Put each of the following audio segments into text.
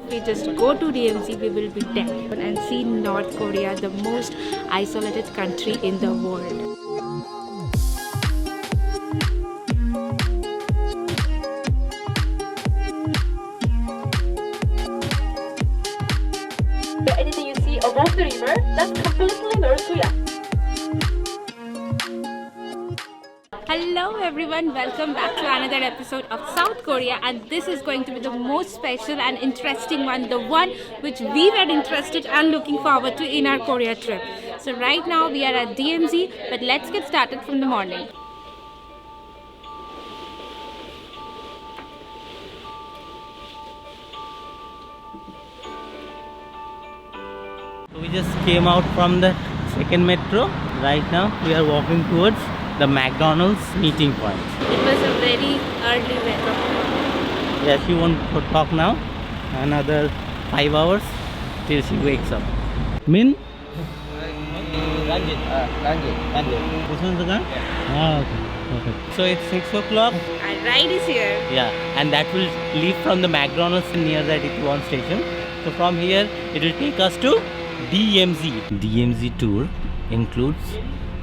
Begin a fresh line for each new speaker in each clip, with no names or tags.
we just go to DMZ, we will be dead. And see North Korea, the most isolated country in the world.
Anything you see above the river, that's completely North Korea.
Hello everyone, welcome back to another episode of South Korea, and this is going to be the most special and interesting one, the one which we were interested and looking forward to in our Korea trip. So right now we are at DMZ, but let's get started from the morning.
We just came out from the second metro. Right now we are walking towards the McDonald's meeting point.
It was a very early wake up.
Yeah, she won't talk now. Another 5 hours till she wakes up. Min? Ranjit. This one's the gun? Yeah. Ah, okay. Perfect. So it's 6 o'clock.
Our ride is here.
Yeah, and that will leave from the McDonald's near the Itaewon station. So from here it will take us to DMZ. DMZ Tour includes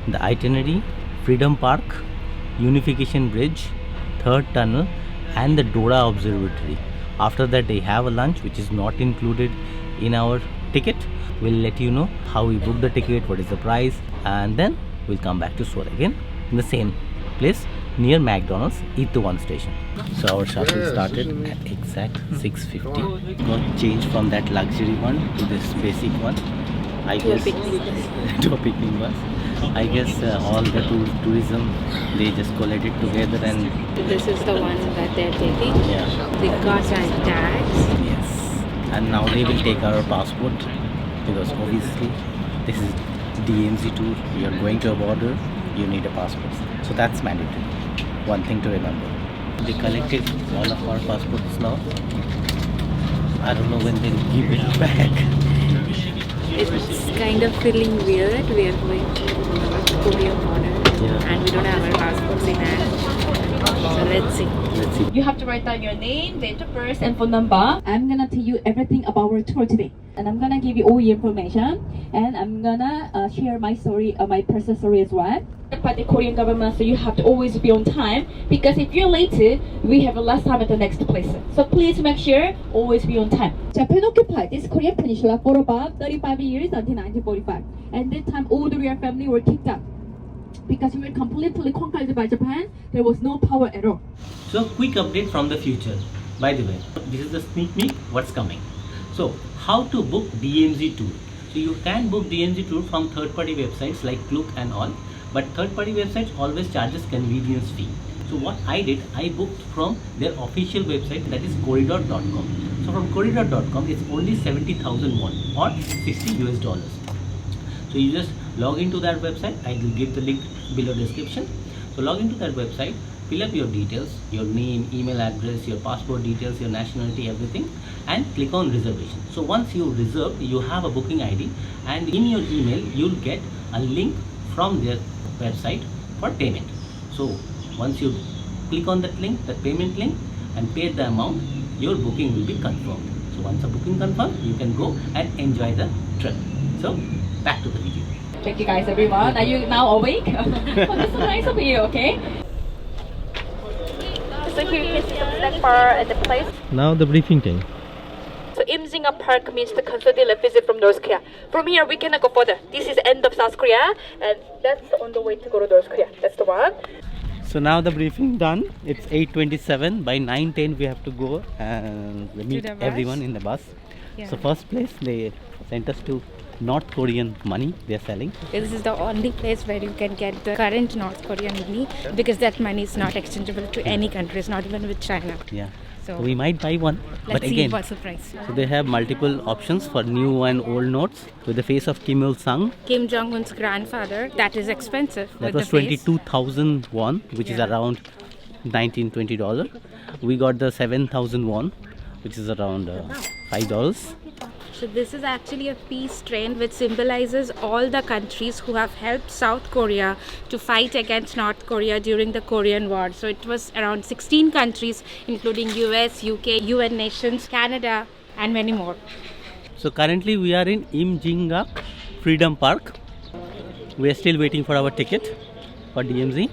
the itinerary, Freedom Park, Unification Bridge, Third Tunnel and the Dora Observatory. After that they have a lunch which is not included in our ticket. We'll let you know how we book the ticket, what is the price, and then we'll come back to Seoul again in the same place near McDonald's Itaewon station. So our shuttle started at exact 6:50. Got changed from that luxury one to this basic one. I guess to a picnic bus. I guess all the tourism, they just collect it together and
This is the one that they're taking.
yeah.
They got our tags.
Yes. And now they will take our passport because obviously this is DMZ tour. You are going to a border, you need a passport. So that's mandatory. One thing to remember. They collected all of our passports now. I don't know when they'll give it back.
It's kind of feeling weird. We are going to Korea border and we don't have our passports in hand. So let's see.
Let's see.
You have to write down your name, date of birth, and phone number. I'm gonna tell you everything about our tour today, and I'm gonna give you all the information, and I'm gonna share my story, my personal story as well. By the Korean government, so you have to always be on time, because if you're late, we have less time at the next place. So please make sure always be on time. Japan occupied this Korean peninsula for about 35 years until 1945, and that time all the royal family were kicked out. Because we were completely conquered by Japan, there was no power at all.
So quick update from the future. By the way, this is the sneak peek what's coming. So how to book DMZ tour. So you can book DMZ tour from third party websites like Klook and all, but third party websites always charges convenience fee. So what I did, I booked from their official website, that is corridor.com. So from corridor.com it's only 70,000 won or $60 US. So you just log into that website. I will give the link below description. So log into that website, fill up your details, your name, email address, your passport details, your nationality, everything, and click on reservation. So once you reserve, you have a booking ID, and in your email you'll get a link from their website for payment. So once you click on that link, that payment link, and pay the amount, your booking will be confirmed. So once a booking confirmed, you can go and enjoy the trip. So back to the video.
Thank you guys, everyone. Are you now awake? Oh, that's so nice of you, okay? So here you can see some snack bar at the place.
Now the briefing time.
So Imjingak Park means the considered visit from North Korea. From here we cannot go further. This is end of South Korea, and that's on the way to go to North Korea. That's the one.
So now the briefing done. It's 8:27. By 9:10 we have to go and meet
the bus.
everyone in the bus.
Yeah.
So first place they sent us to North Korean money they are selling.
This is the only place where you can get the current North Korean money, because that money is not exchangeable to any countries, not even with China.
Yeah.
So
We might buy one,
let's
but
see
again,
what's the price.
so they have multiple options for new and old notes with the face of Kim Il-sung.
Kim Jong-un's grandfather, that is expensive.
That
with
was
the face.
22,000 won, which is
Yeah.
around $19-20. We got the 7,000 won, which is around $5.
So this is actually a peace train which symbolizes all the countries who have helped South Korea to fight against North Korea during the Korean War. So it was around 16 countries including US, UK, UN nations, Canada, and many more.
So currently we are in Imjingak Park. We are still waiting for our ticket for DMZ.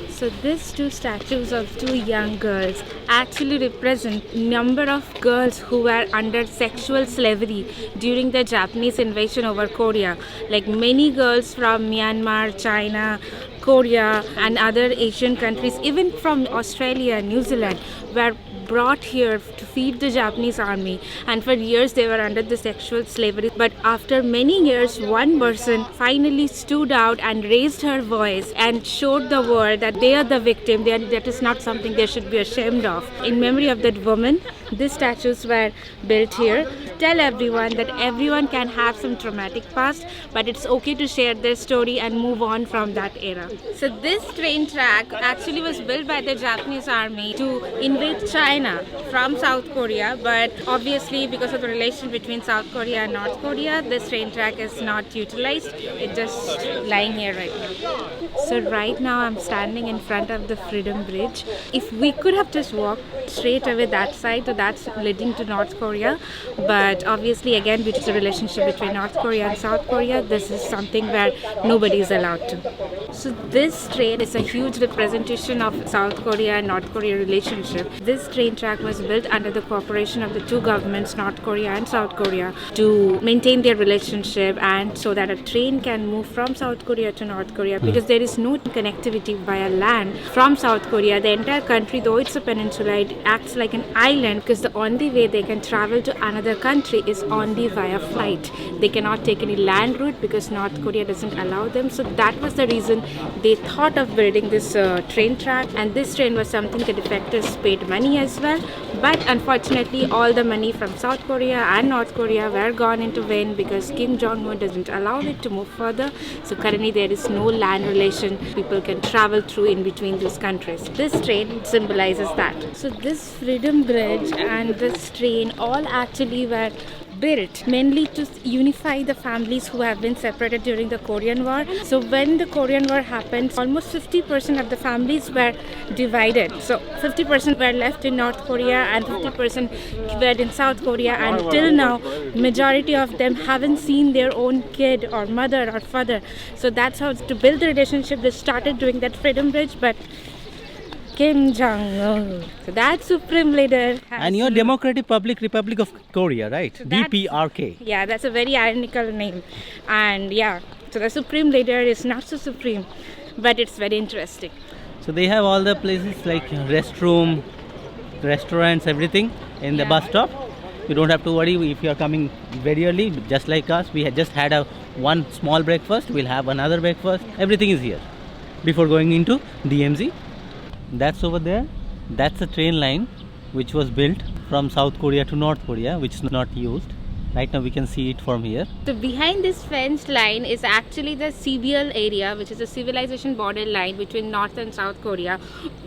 So these two statues of two young girls actually represent number of girls who were under sexual slavery during the Japanese invasion over Korea. Like many girls from Myanmar, China, Korea and other Asian countries, even from Australia and New Zealand, were brought here to feed the Japanese army, and for years they were under the sexual slavery. But after many years, one person finally stood out and raised her voice and showed the world that they are the victim, that is not something they should be ashamed of. In memory of that woman, these statues were built here. Tell everyone that everyone can have some traumatic past, but it's okay to share their story and move on from that era. So this train track actually was built by the Japanese army to invade China from South Korea, but obviously because of the relation between South Korea and North Korea, this train track is not utilized. It's just lying here right now. So right now I'm standing in front of the Freedom Bridge. If we could have just walked straight away that side, so that's leading to North Korea, but obviously again due to the relationship between North Korea and South Korea, this is something where nobody is allowed to. So this train is a huge representation of South Korea and North Korea relationship. This train track was built under the cooperation of the two governments, North Korea and South Korea, to maintain their relationship and so that a train can move from South Korea to North Korea, because there is no connectivity via land from South Korea. The entire country, though it's a peninsula, it acts like an island, because the only way they can travel to another country is only via flight. They cannot take any land route because North Korea doesn't allow them. So that was the reason they thought of building this train track, and this train was something the defectors paid money as well, but unfortunately all the money from South Korea and North Korea were gone into vain because Kim Jong-un doesn't allow it to move further. So currently there is no land relation people can travel through in between these countries. This train symbolizes that. So this Freedom Bridge and this train all actually were built mainly to unify the families who have been separated during the Korean War. So when the Korean War happened, almost 50% of the families were divided. So 50% were left in North Korea and 50% were in South Korea, and till now majority of them haven't seen their own kid or mother or father. So that's how, to build the relationship, they started doing that Freedom Bridge. But Kim Jong-un, so that supreme leader has,
And you're Democratic Republic of Korea, right?
So
DPRK.
Yeah, that's a very ironical name. And yeah, so the supreme leader is not so supreme, but it's very interesting.
So they have all the places like restroom, restaurants, everything in the bus stop. You don't have to worry if you are coming very early, just like us. We had just had one small breakfast. We'll have another breakfast. Everything is here before going into DMZ. That's over there. That's a train line which was built from South Korea to North Korea, which is not used. Right now we can see it from here.
So behind this fenced line is actually the CBL area, which is a civilization border line between North and South Korea.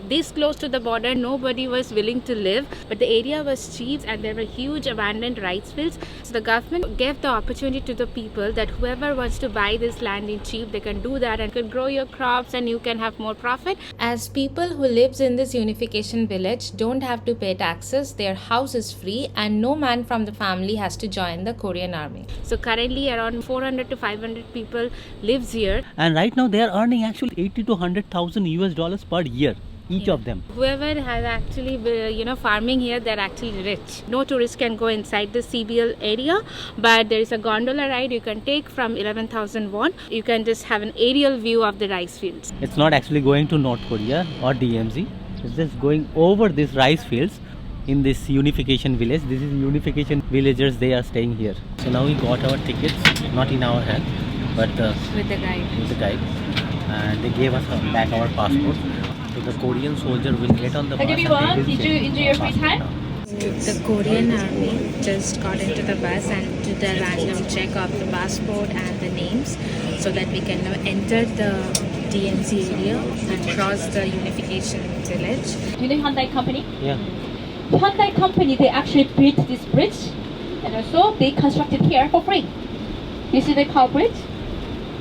This close to the border, nobody was willing to live, but the area was cheap and there were huge abandoned rice fields. So the government gave the opportunity to the people that whoever wants to buy this land in cheap, they can do that and can grow your crops and you can have more profit. As people who lives in this Unification Village don't have to pay taxes, their house is free and no man from the family has to join the Korean army. So currently around 400 to 500 people lives here.
And right now they are earning actually 80 to 100,000 US dollars per year, each of them.
Whoever has actually farming here, they're actually rich. No tourist can go inside the CBL area, but there is a gondola ride you can take from 11,000 won. You can just have an aerial view of the rice fields.
It's not actually going to North Korea or DMZ. It's just going over these rice fields in this Unification Village. This is Unification Villagers, they are staying here. So now we got our tickets, not in our hand, but
With the guide.
with the guide. And they gave us back our passport. So the Korean soldier will get on the bus.
Hi everyone, did you enjoy your free time?
The Korean army just got into the bus and did a random check of the passport and the names so that we can now enter the DMZ area and cross the Unification Village.
You know Hyundai company?
Yeah.
Hyundai company, they actually built this bridge and also they constructed here for free. You see the cow bridge?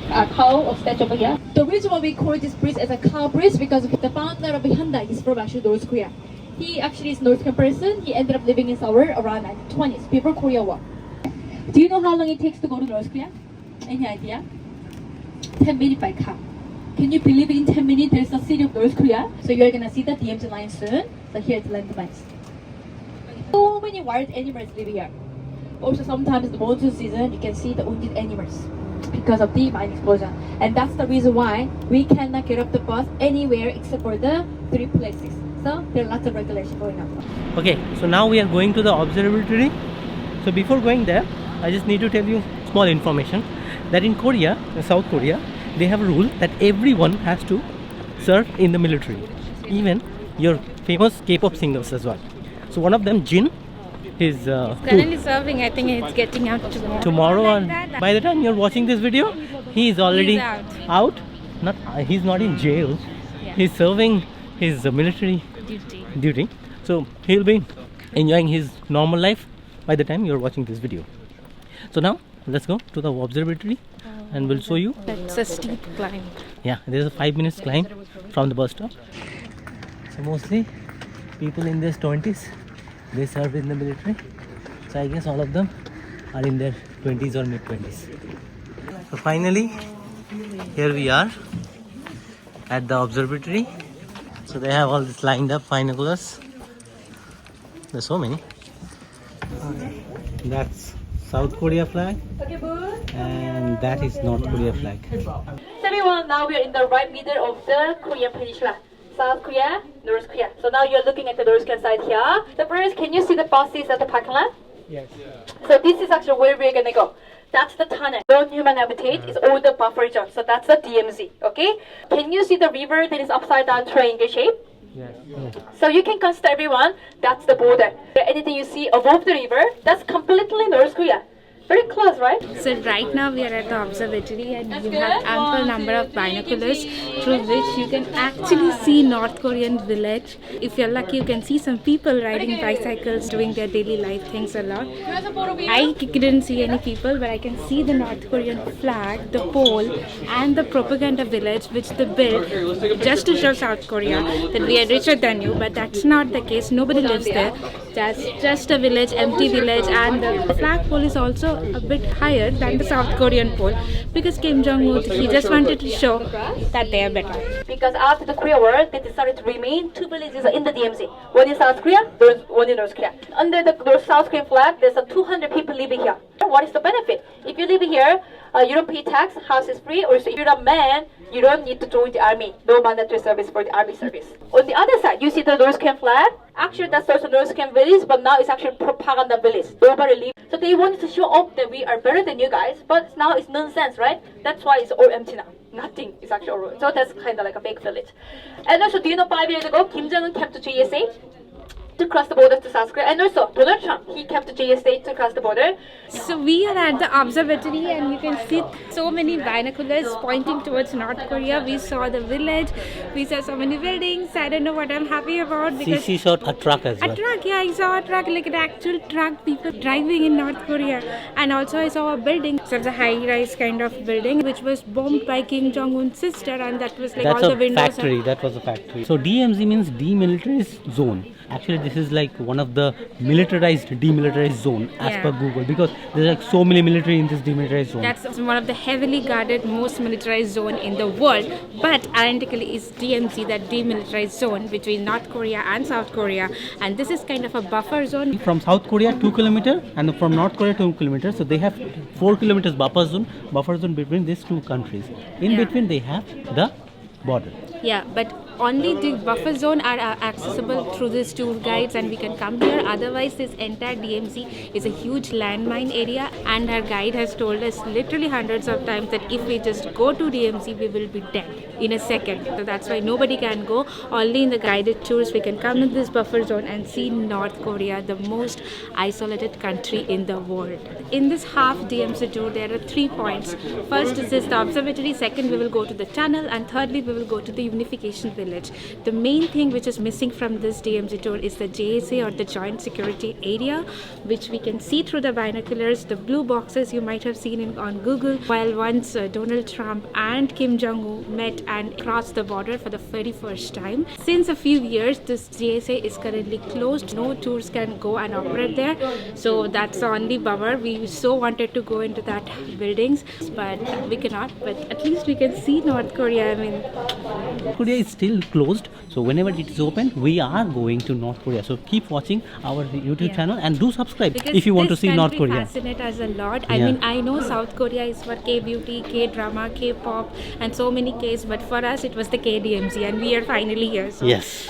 Cow of statue over here. The reason why we call this bridge as a cow bridge because the founder of Hyundai is from actually North Korea. He actually is North Korean person. He ended up living in Seoul around 1920s, before Korea War. Do you know how long it takes to go to North Korea? Any idea? 10 minutes by car. Can you believe in 10 minutes there's a city of North Korea? So you're gonna see the DMZ line soon. So here's the landmarks. So many wild animals live here. Also sometimes the monsoon season you can see the wounded animals because of the mine explosion. And that's the reason why we cannot get off the bus anywhere except for the 3 places. So there are lots of regulations going on.
Okay, so now we are going to the observatory. So before going there, I just need to tell you small information that in Korea, South Korea, they have a rule that everyone has to serve in the military, even your famous K-pop singers as well. So one of them, Jin, is
Currently serving, I think it's getting out
tomorrow,
Like
and
that.
by the time you're watching this video, he is already
He's out.
Not he's not in jail.
Yeah.
He's serving his military duty. So he'll be enjoying his normal life by the time you're watching this video. So now let's go to the observatory and we'll show you.
That's a steep climb.
Yeah, there's a 5 minutes climb from the bus stop. So mostly people in their 20s, they serve in the military. So I guess all of them are in their 20s or mid 20s. So finally, here we are at the observatory. So they have all this lined up binoculars. There's so many. That's South Korea flag, and that is North Korea flag.
So everyone, now we are in the right middle of the Korean peninsula. South Korea, North Korea. So now you're looking at the North Korean side here. So first, can you see the buses at the parking lot?
Yes.
So this is actually where we're gonna go. That's the tunnel. Non-human habitat is all the buffer zone. So that's the DMZ, okay? Can you see the river that is upside down triangle shape?
Yes.
So you can consider everyone, that's the border. Anything you see above the river, that's completely North Korea. Very close, right?
So right now we are at the observatory and you have ample number of binoculars through which you can actually see North Korean village. If you're lucky, you can see some people riding bicycles, doing their daily life things a lot. I didn't see any people, but I can see the North Korean flag, the pole, and the propaganda village which they built just to show South Korea that we are richer than you. But that's not the case. Nobody lives there. Just a village, empty village, and the flag pole is also a bit higher than the South Korean pole because Kim Jong-un, he just wanted to show that they are better.
Because after the Korea War, they decided to remain 2 villages in the DMZ. One in South Korea, one in North Korea. Under the South Korean flag, there's 200 people living here. What is the benefit? If you live here, you don't pay tax, house is free. Also, if you're a man, you don't need to join the army. No mandatory service for the army service. On the other side, you see the North Korean flag. Actually, that's also North Korean village, but now it's actually propaganda village. Nobody lives. So they wanted to show off that we are better than you guys, but now it's nonsense, right? That's why it's all empty now. Nothing is actually all. So that's kind of like a fake village. And also, do you know 5 years ago, Kim Jong-un came to JSA to cross the border to South Korea, and also Donald Trump, he came to JSA to cross the border.
So we are at the observatory and you can see so many binoculars pointing towards North Korea. We saw the village, we saw so many buildings. I don't know what I'm happy about because
She shot a truck as well.
a truck, yeah, I saw a truck, like an actual truck, people driving in North Korea. And also I saw a building, so it's a high-rise kind of building which was bombed by Kim Jong-un's sister, and that was like
That's
all
a
the windows.
factory. That was a factory. So DMZ means demilitarized zone. Actually, this is like one of the militarized, demilitarized zone as
Yeah.
per Google, because there's like so many military in this demilitarized zone.
That's one of the heavily guarded, most militarized zone in the world. But identically is DMZ, that demilitarized zone between North Korea and South Korea. And this is kind of a buffer zone.
From South Korea 2 kilometers and from North Korea 2 kilometers. So they have 4 kilometers buffer zone between these two countries. In
Yeah.
between they have the border.
Yeah, but only the buffer zone are accessible through these tour guides and we can come here. Otherwise, this entire DMZ is a huge landmine area, and our guide has told us literally hundreds of times that if we just go to DMZ, we will be dead in a second. So that's why nobody can go. Only in the guided tours we can come in this buffer zone and see North Korea, the most isolated country in the world. In this half DMZ tour, there are 3 points. First is the observatory, second we will go to the tunnel, and thirdly we will go to the Unification Village. Village. The main thing which is missing from this DMZ tour is the JSA or the Joint Security Area, which we can see through the binoculars, the blue boxes you might have seen on Google, while once Donald Trump and Kim Jong-un met and crossed the border for the very first time. Since a few years, this JSA is currently closed. No tours can go and operate there. So that's the only bummer. We so wanted to go into that buildings, but we cannot. But at least we can see North Korea. I mean,
North Korea is still closed, so whenever it is open, we are going to North Korea. So keep watching our YouTube channel and do subscribe
because
if you want to see North Korea.
This country fascinates us a lot. I mean, I know South Korea is for K-beauty, K-drama, K-pop, and so many Ks. But for us, it was the KDMZ, and we are finally here. So.
Yes.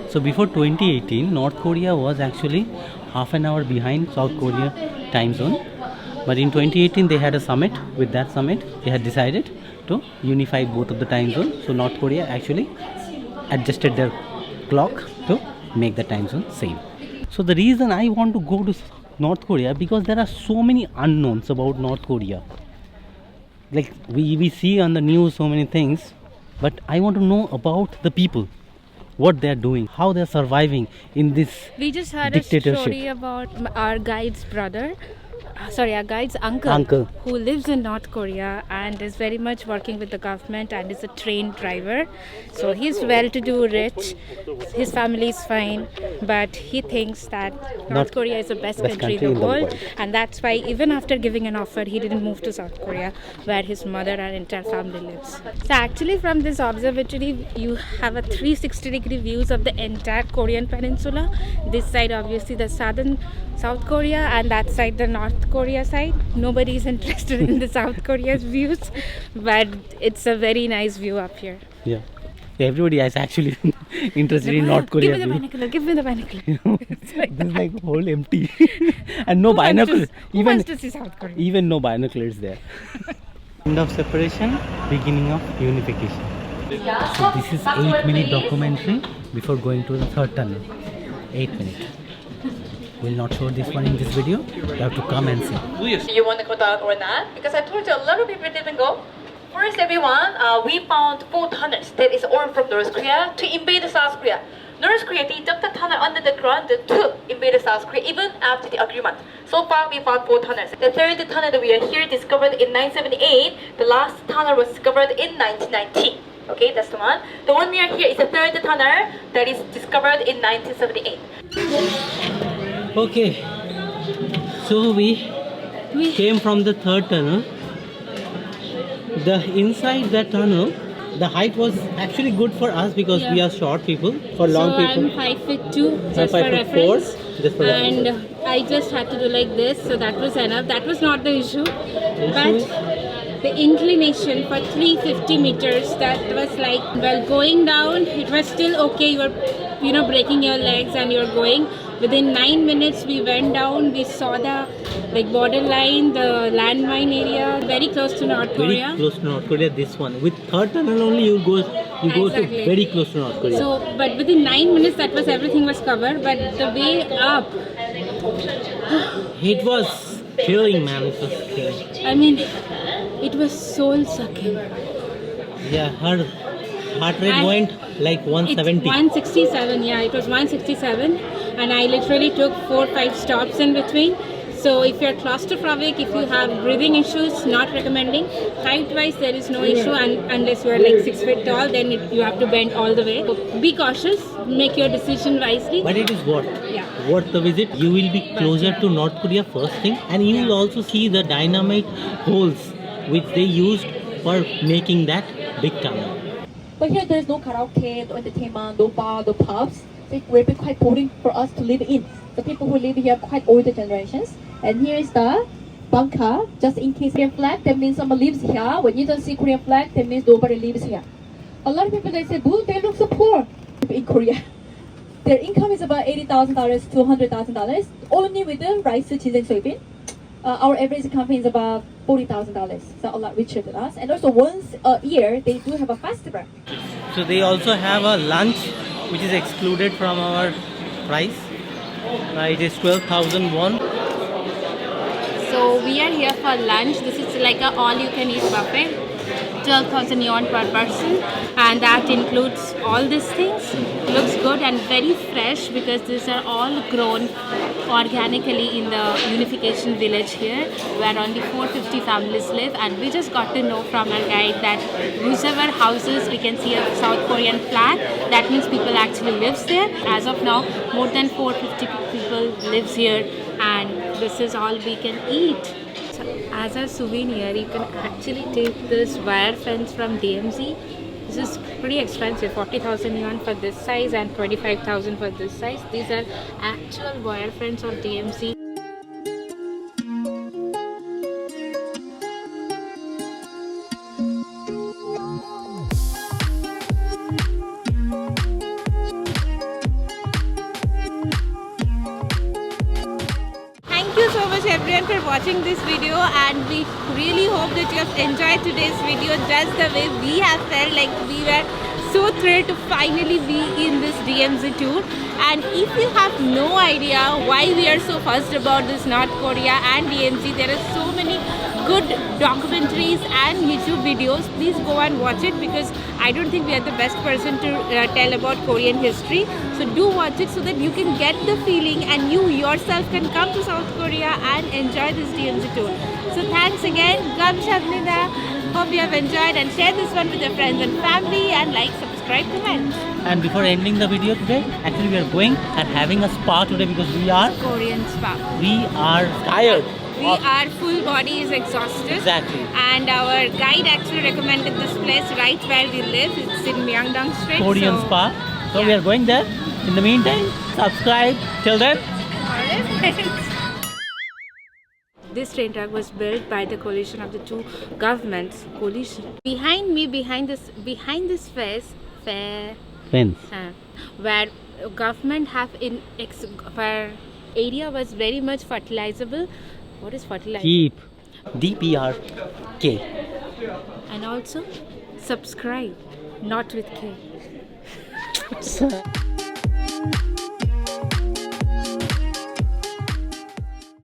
So before 2018, North Korea was actually half an hour behind South Korea time zone. But in 2018, they had a summit. With that summit, they had decided to unify both of the time zones. So North Korea actually adjusted their clock to make the time zone same. So the reason I want to go to North Korea, because there are so many unknowns about North Korea. Like we see on the news so many things, but I want to know about the people, what they are doing, how they are surviving in this
We just heard a
dictatorship.
story about our guide's brother. Sorry, our guide's uncle, who lives in North Korea and is very much working with the government and is a trained driver. So he's well-to-do, rich. His family is fine, but he thinks that North Korea is the best country in the world, and that's why even after giving an offer, he didn't move to South Korea, where his mother and entire family lives. So actually, from this observatory, you have a 360-degree views of the entire Korean peninsula. This side, obviously, the southern South Korea, and that side the North Korea side. Nobody is interested in the South Korea's views, but it's a very nice view up here.
Yeah, everybody is actually interested in North Korea.
Give me the binocular. Give me the binocular.
This is like whole empty and no binoculars.
Who wants to see South Korea?
Even no binoculars there. End of separation, beginning of unification. So this is 8-minute documentary before going to the third tunnel. 8 minutes. We'll not show this one in this video. You have to come and see.
Do you want to go down or not? Because I told you a lot of people didn't go. First, everyone, we found 4 tunnels that is all from North Korea to invade South Korea. North Korea, they dug the tunnel under the ground to invade South Korea even after the agreement. So far, we found 4 tunnels. The third tunnel that we are here discovered in 1978. The last tunnel was discovered in 1990. Okay, that's the one. The one we are here is the third tunnel that is discovered in 1978.
Okay, so we came from the third tunnel. The inside that tunnel, the height was actually good for us because we are short people. For long people,
I'm 5'2", just
I'm
for
5'4",
reference.
just for
And
reference.
I just had to do like this, so that was enough. That was not the issue. But the inclination for 350 meters, that was like, well, going down, it was still okay. You were, breaking your legs and you're going. Within 9 minutes, we went down. We saw the borderline, the landmine area, very close to North Korea.
Very close to North Korea. This one with third tunnel only you go to very close to North Korea.
So, but within 9 minutes, that was everything was covered. But the way up,
it was killing, man. It was killing.
I mean, it was soul sucking.
Yeah, her heart rate went like 170.
It's 167, yeah, it was 167, and I literally took 4-5 stops in between. So if you're claustrophobic, if you have breathing issues, not recommending. Height-wise, there is no issue, and unless you are like 6 feet tall, then you have to bend all the way. So be cautious, make your decision wisely.
But it is worth the visit. You will be closer to North Korea first thing, and you will also see the dynamite holes which they used for making that big tunnel.
But here there's no karaoke, no entertainment, no bar, no pubs. So it will be quite boring for us to live in. The people who live here are quite older generations. And here is the bunker, just in case Korean flag, that means someone lives here. When you don't see Korean flag, that means nobody lives here. A lot of people, they say, boo, they look so poor in Korea. Their income is about $80,000 to $100,000, only with the rice, cheese, and soybean. Our average income is about $40,000, so a lot richer than us. And also once a year, they do have a festival.
So they also have a lunch which is excluded from our price. It is 12,000 won.
So we are here for lunch. This is like a all-you-can-eat buffet. 12,000 yuan per person, and that includes all these things. Looks good and very fresh because these are all grown organically in the Unification Village here, where only 450 families live. And we just got to know from our guide that whichever houses we can see a South Korean flag, that means people actually lives there. As of now, more than 450 people lives here, and this is all we can eat. So as a souvenir, you can actually take this wire fence from DMZ. This is pretty expensive, 40,000 yuan for this size and 25,000 for this size. These are actual wire fence of DMZ. Thank you so much everyone for watching this video, and we really hope that you have enjoyed today's video just the way we have felt. Like, we were so thrilled to finally be in this DMZ tour. And if you have no idea why we are so fussed about this North Korea and DMZ, there are so many good documentaries and YouTube videos. Please go and watch it, because I don't think we are the best person to tell about Korean history. So do watch it so that you can get the feeling and you yourself can come to South Korea and enjoy this DMZ tour. So thanks again. Gamshamnida. Hope you have enjoyed, and share this one with your friends and family, and like, subscribe, comment.
And before ending the video today, actually we are going and having a spa today because we are
Korean spa.
We are tired.
Our full body is exhausted.
Exactly.
And our guide actually recommended this place right where we live. It's in Myeongdong Street.
Korean spa. So
yeah.
we are going there. In the meantime, subscribe. Till then.
This train track was built by the coalition of the two governments. Coalition. Behind me, behind this fence, where government have where area was very much fertilizable. What is fertilizer?
Keep. DPRK.
And also subscribe, not with K.